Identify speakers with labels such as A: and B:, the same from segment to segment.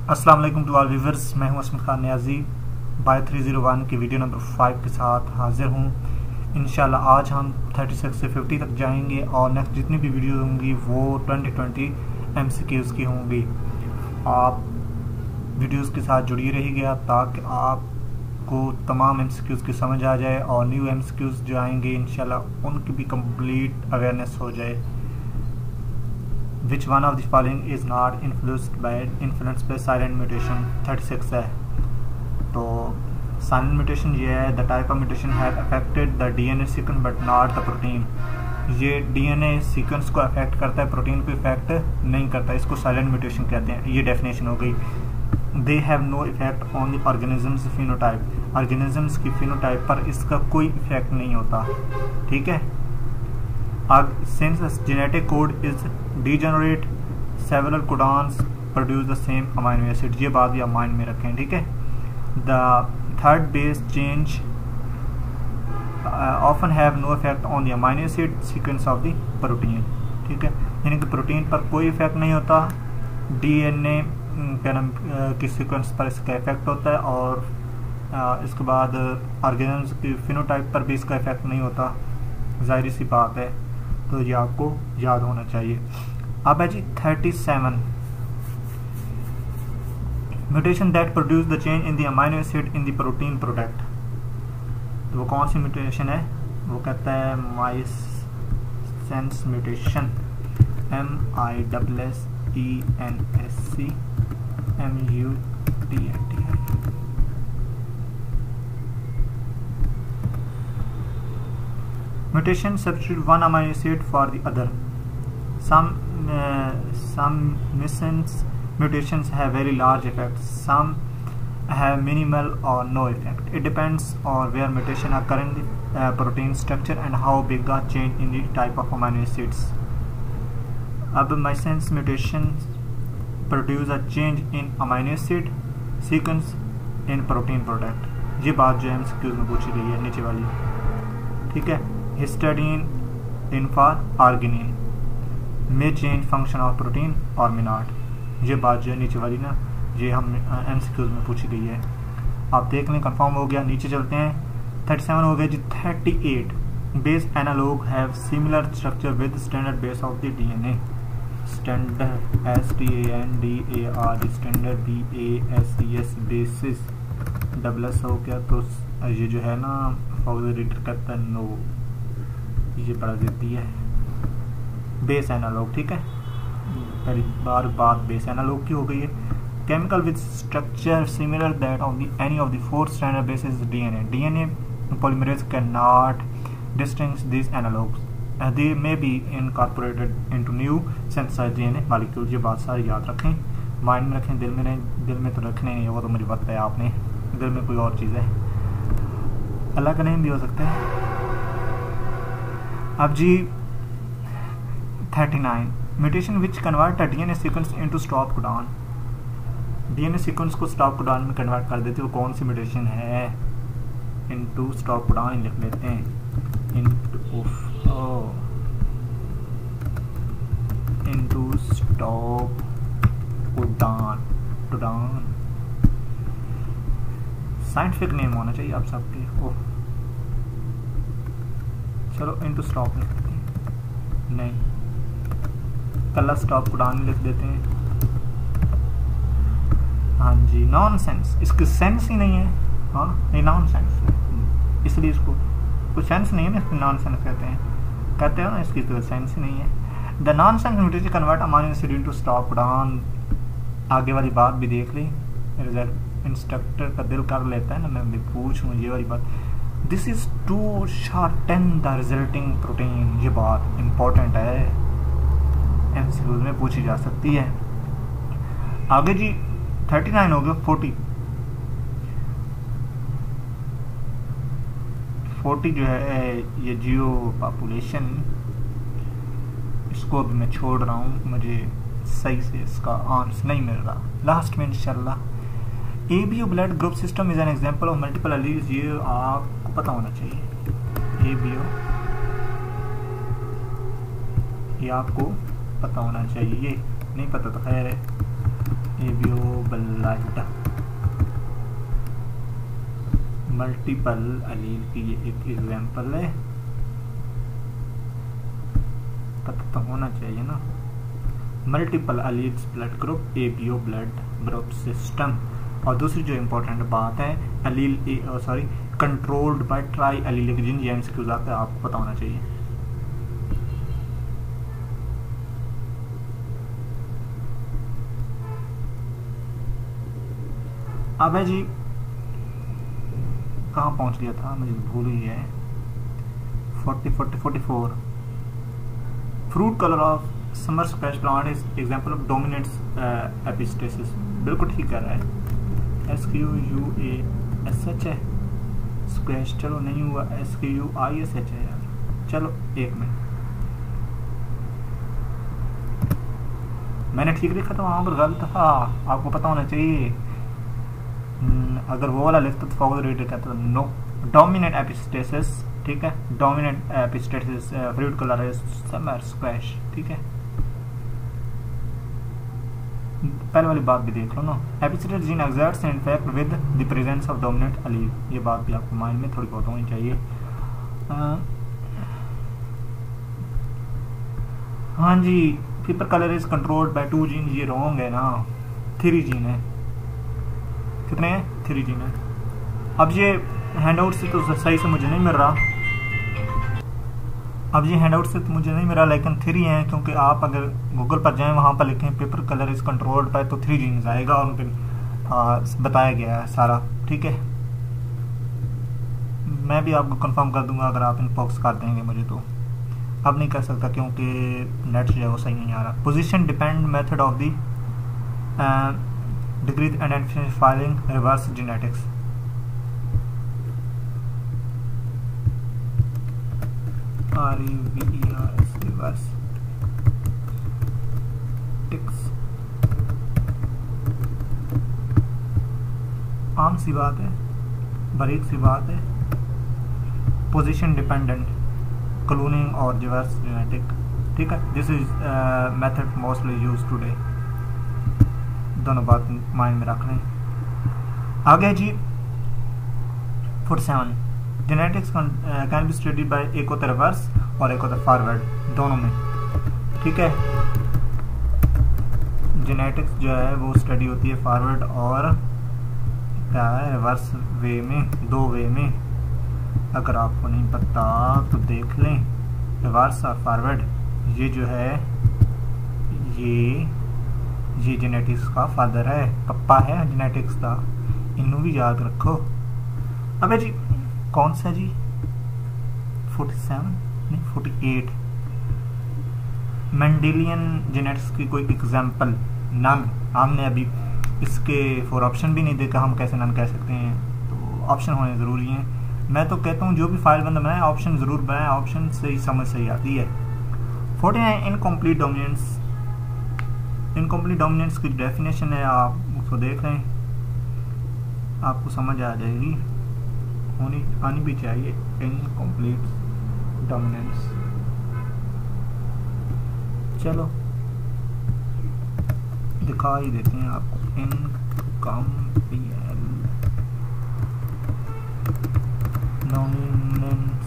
A: अस्सलाम वालेकुम to all viewers, मैं हूं असमत खान नियाजी बाय 301 की वीडियो नंबर 5 के साथ हाजिर हूं। इंशाल्लाह आज हम 36 से 50 तक जाएंगे और नेक्स्ट जितनी भी वीडियो होंगी वो 2020 MCQs की होंगी। आप वीडियोस के साथ जुड़िए रहिएगा ताकि आपको तमाम MCQs की समझ आ जाए और न्यू MCQs जो आएंगे इंशाल्लाह उनकी भी कंप्लीट अवेयरनेस हो जाए। Which one of the following is not influenced by silent mutation? 36 है। तो silent mutation ये है the type of mutation have affected the DNA sequence but not the protein। ये DNA सीक्वेंस को अफेक्ट करता है, प्रोटीन को इफेक्ट नहीं करता, इसको साइलेंट म्यूटेशन कहते हैं। ये डेफिनेशन हो गई। They have no effect on the organisms phenotype, organisms की फिनोटाइप पर इसका कोई इफेक्ट नहीं होता। ठीक है। Since genetic code is degenerate, several codons produce the same amino acid। ये बात भी आप माइंड में रखें। ठीक है। The third base change often have no effect on the amino acid sequence of the protein। ठीक है, यानी कि प्रोटीन पर कोई इफेक्ट नहीं होता, DNA की सीक्वेंस पर इसका इफेक्ट होता है और इसके बाद ऑर्गेनिजम्स की फिनोटाइप पर भी इसका इफेक्ट नहीं होता। जाहिर सी बात है, तो ये आपको याद होना चाहिए। अब है जी 37, mutation that produce the change in the amino acid in the protein product. तो वो कौन सी म्यूटेशन है? वो कहता है माइसेंस mutation, MISSENSC MUTAT। Mutation substitute one amino acid for the other. Some missense mutations have very large effects. Some have minimal or no effect. It depends on where mutation occur in the protein structure and how big a change in the type of amino acids. अब missense mutations produce a change in amino acid sequence in protein product। ये बात जो MCQs में पूछी गई है नीचे वाली। ठीक है। हिस्टाडीन in for arginine may change function of protein और मे नॉट। ये बात जो है नीचे वाली ना, ये हम MCQs में पूछी गई है। आप देख लें, कंफर्म हो गया। नीचे चलते हैं। 37 हो गया जी। 38 base analogue have similar structure with standard base of the DNA। Standard STANDARD standard BASES bases double S हो गया। तो ये जो है ना रीडर कहता है नो, ये बड़ा देती है बेस एनालॉग। ठीक है, पहली बार बात बेस एनालॉग की हो गई है। Chemical with structure similar that of the any of the 4 standard basis DNA polymerase cannot distinguish these analogues। they may be incorporated into new synthesized DNA molecules। ये बात सारी याद रखें, माइंड में रखें, दिल में नहीं। दिल में तो रखने नहीं है, वो तो मुझे पता है आपने, दिल में कोई और चीज़ है, अल्लाह का नेम भी हो सकता है। अब जी 39 mutation which convert a DNA sequence into stop codon. DNA sequence को स्टॉप कोडॉन में कन्वर्ट कर देते, वो कौन सी म्यूटेशन है? इनटू स्टॉप कोडॉन लिख लेते हैं। Into stop codon, scientific name होना चाहिए आप सबके। ओह चलो इनटू स्टॉप लिख देते हैं, नहीं कल्ला स्टॉप कोडॉन लिख देते हैं। हाँ जी, नॉनसेंस, इसकी सेंस ही नहीं है। हाँ ये नॉनसेंस है, इसलिए इसको कुछ सेंस नहीं है ना, इसको नॉनसेंस कहते हो ना, इसकी तो सेंस ही नहीं है। The nonsense mutation convert amino acid into stop codon. आगे वाली बात भी देख ली, इंस्ट्रक्टर का दिल कर लेता है ना, मैं भी पूछूं ये वाली बात। This is to shorten the resulting protein. ये बात इंपॉर्टेंट है, MCQs में पूछी जा सकती है। आगे जी 39 हो गया। 40 जो है ये जियो पॉपुलेशन, इसको अभी मैं छोड़ रहा हूँ, मुझे सही से इसका आंसर नहीं मिल रहा। लास्ट में इंशाल्लाह। ABO blood group system is an example of multiple alleles. ये आपको पता होना चाहिए। ABO ये आपको पता होना चाहिए, नहीं पता तो खैर है। एबियो ब्लड मल्टीपल अलील की ये एक एग्जाम्पल है, पता तो होना चाहिए ना। Multiple alleles blood group ABO blood group system. और दूसरी जो इम्पोर्टेंट बात है allele controlled by tri allelic gene, ये एमसीक्यूज आता है, आपको पता होना चाहिए। अब है जी कहाँ पहुंच गया था, मुझे भूल ही है। 44 fruit colour of summer squash plant is example of dominant epistasis. बिल्कुल ठीक कर रहा है। SQUASH है स्क्वैश, चलो नहीं हुआ, SQUISH है यार, चलो एक मिनट, मैंने ठीक लिखा था वहाँ पर गलत था, आपको पता होना चाहिए। अगर वो वाला लिखता तो फॉरवर्ड रीडर कहता नो, डोमिनेंट एपिस्टेसिस, ठीक है, dominant epistasis fruit colour is summer squash, ठीक है। पहले वाली बात भी देख लो ना, epistasis gene exerts an effect with the presence of dominant अलील, ये बात भी आपको माइंड में थोड़ी बहुत होनी चाहिए। हाँ जी, paper colour is controlled by 2 gene, ये रॉन्ग है ना, 3 जीन है। कितने हैं? 3 जीन है। अब ये हैंडआउट से तो सही से मुझे नहीं मिल रहा, अब ये हैंडआउट से तो मुझे नहीं मिला, लेकिन 3 हैं, क्योंकि आप अगर गूगल पर जाएं वहाँ पर लिखें paper colour is controlled bye तो 3 जीन्स आएगा और उन पर बताया गया है सारा, ठीक है। मैं भी आपको कंफर्म कर दूंगा अगर आप इनबॉक्स कर देंगे मुझे, तो अब नहीं कर सकता क्योंकि नेट जो है वो सही नहीं आ रहा। Position depend method of the degree identification filing reverse genetics. REVERS reverse टिक्स, आम सी बात है, बारीक सी बात है। पोजीशन डिपेंडेंट क्लोनिंग और रिवर्स जेनेटिक, ठीक है, this is method mostly used today, दोनों बात माइंड में रख लें। आगे जी 47 genetics can be studied by, एक होता है रिवर्स और एक होता है फॉरवर्ड, दोनों में, ठीक है। जेनेटिक्स जो है वो स्टडी होती है फॉरवर्ड और क्या है रिवर्स वे में, 2 वे में। अगर आपको नहीं पता तो देख लें, रिवर्स और फॉरवर्ड ये जो है ये जेनेटिक्स का फादर है, पप्पा है जेनेटिक्स का, इन्हों भी याद रखो। अबे जी कौन सा जी 47 नहीं 48 मेंडेलियन जेनेटिक्स की कोई एग्जांपल नन, हमने अभी इसके 4 ऑप्शन भी नहीं देखा, हम कैसे नन कह सकते हैं, तो ऑप्शन होने ज़रूरी हैं। मैं तो कहता हूँ जो भी फाइल बंदा बनाए ऑप्शन ज़रूर बनाए, ऑप्शन से ही समझ सही आती है। 49 इनकम्प्लीट डोमिनेंस, इनकम्प्लीट डोमिनेंस की डेफिनेशन है, आप उसको देख लें, आपको समझ आ जाएगी, आनी भी चाहिए। इनकम्प्लीट डोमिनेंस, चलो दिखा ही देते हैं आपको। डोमिनेंस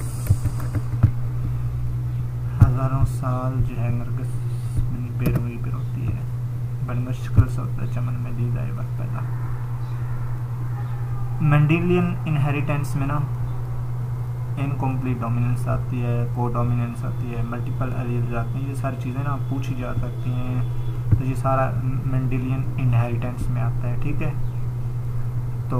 A: हजारों साल जो है नरगिस बेरवई पर होती है, बड़ी मुश्किल से होता है चमन में दी जाए वक्त पैदा। मेंडेलियन इनहेरिटेंस में ना इनकम्प्लीट डोमिनेंस आती है, को डोमिनेंस आती है, मल्टीपल एलील्स आती हैं, ये सारी चीज़ें ना पूछी जा सकती हैं, तो ये सारा मेंडेलियन इनहेरिटेंस में आता है, ठीक है। तो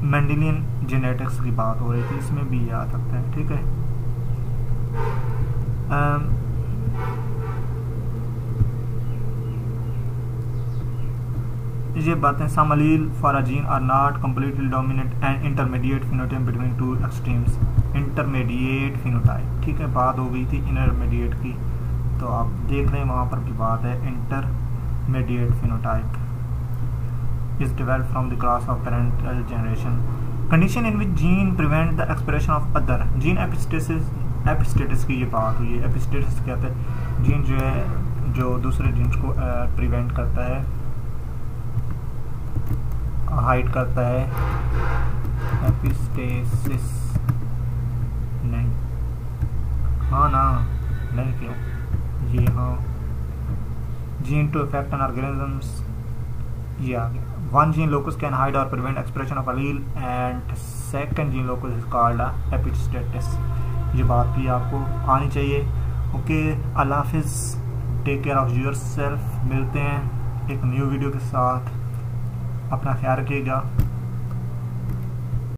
A: मेंडेलियन जेनेटिक्स की बात हो रही थी, इसमें भी ये आ सकता है, ठीक है। ये बातें सम allele for a gene are not completely dominant and intermediate phenotype between two extremes, intermediate phenotype, ठीक है। बात हो गई थी intermediate की, तो आप देख रहे हैं वहाँ पर भी बात है intermediate phenotype is developed from the cross of parental generation, condition in which gene prevent the expression of other gene epistasis की ये बात हुई है। एपिस्टेसिस कहते हैं जीन जो है जो दूसरे जीन्स को प्रिवेंट करता है, हाइड करता है। एपिस्टेसिस नहीं, हाँ ना, नहीं क्यों, ये हाँ, gene to effect an organisms, ये आ गया। One gene locus can hide or prevent expression of allele and second gene locus is called epistasis. ये बात भी आपको आनी चाहिए। ओके, अल्लाह हाफिज़, टेक केयर ऑफ योरसेल्फ। मिलते हैं एक न्यू वीडियो के साथ, अपना ख्याल रखिएगा।